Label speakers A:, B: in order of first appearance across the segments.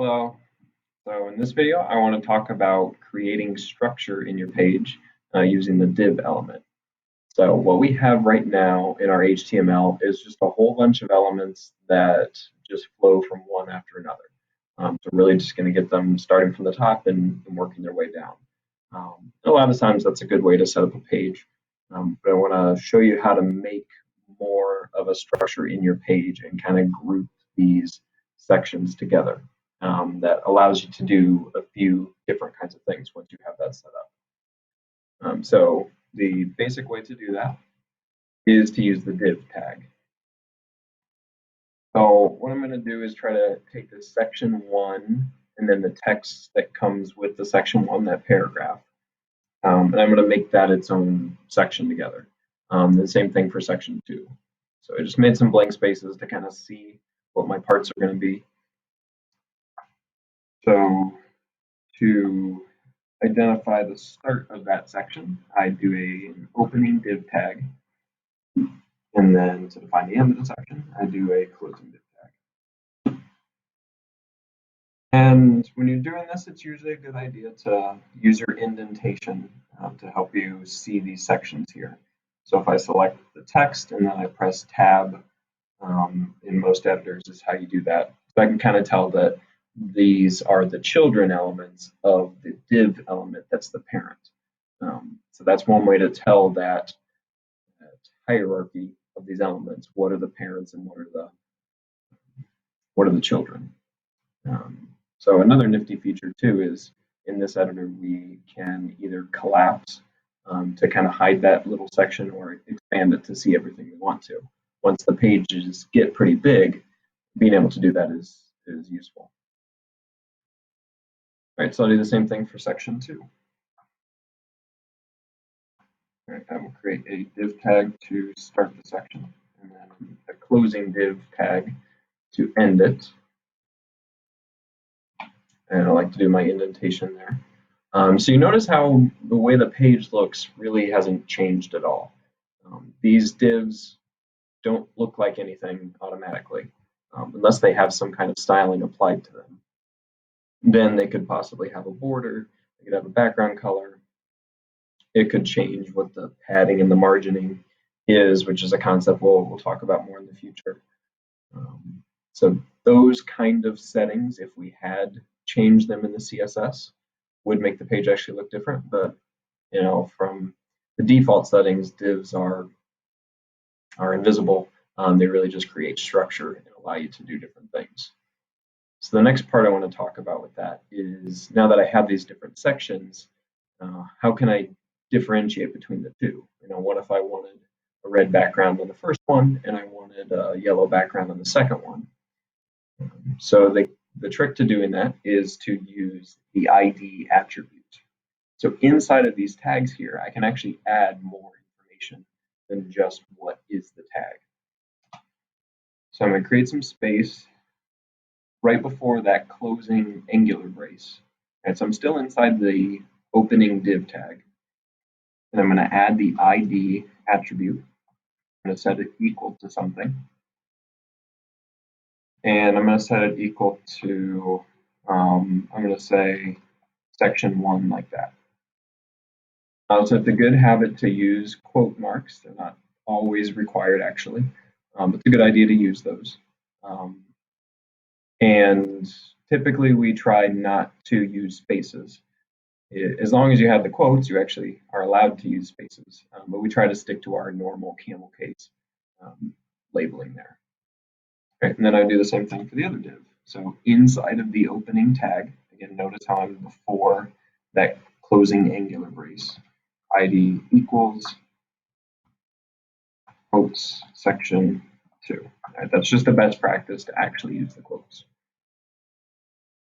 A: Hello. So in this video, I want to talk about creating structure in your page using the div element. So what we have right now in our HTML is just a whole bunch of elements that just flow from one after another. So really just going to get them starting from the top and working their way down. A lot of times that's a good way to set up a page, but I want to show you how to make more of a structure in your page and kind of group these sections together. That allows you to do a few different kinds of things once you have that set up. So the basic way to do that is to use the div tag. So what I'm going to do is try to take this section 1 and then the text that comes with the section 1, that paragraph, and I'm going to make that its own section together. The same thing for section 2. So I just made some blank spaces to kind of see what my parts are going to be. So to identify the start of that section, I do an opening div tag, and then to define the end of the section, I do a closing div tag. And when you're doing this, it's usually a good idea to use your indentation to help you see these sections here. So if I select the text and then I press tab, in most editors is how you do that. So I can kind of tell that these are the children elements of the div element that's the parent. So that's one way to tell that hierarchy of these elements. What are the parents and what are the children? So another nifty feature too is in this editor we can either collapse to kind of hide that little section or expand it to see everything we want to. Once the pages get pretty big, being able to do that is useful. All right, so I'll do the same thing for section 2. All right, I will create a div tag to start the section, and then a closing div tag to end it. And I like to do my indentation there. So you notice how the way the page looks really hasn't changed at all. These divs don't look like anything automatically, unless they have some kind of styling applied to them. Then they could possibly have a border, they could have a background color. It could change what the padding and the margining is, which is a concept we'll talk about more in the future. So those kind of settings, if we had changed them in the CSS, would make the page actually look different. But from the default settings, divs are invisible. They really just create structure and allow you to do different things. So the next part I want to talk about with that is, now that I have these different sections, how can I differentiate between the two? What if I wanted a red background on the first one and I wanted a yellow background on the second one? So the trick to doing that is to use the ID attribute. So inside of these tags here, I can actually add more information than just what is the tag. So I'm going to create some space right before that closing angular brace. And so I'm still inside the opening div tag. And I'm going to add the ID attribute. I'm going to set it equal to something. And I'm going to set it equal to, I'm going to say section 1 like that. So it's a good habit to use quote marks. They're not always required actually, but it's a good idea to use those. And typically we try not to use spaces. As long as you have the quotes, you actually are allowed to use spaces, but we try to stick to our normal camel case labeling there. Right, and then I do the same thing for the other div. So inside of the opening tag, again, notice how I'm before that closing angular brace. ID equals quotes section 2. Right, that's just a best practice to actually use the quotes.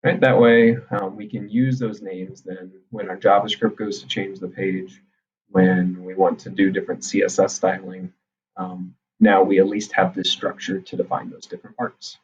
A: Right, that way we can use those names then when our JavaScript goes to change the page, when we want to do different CSS styling. Now we at least have this structure to define those different parts.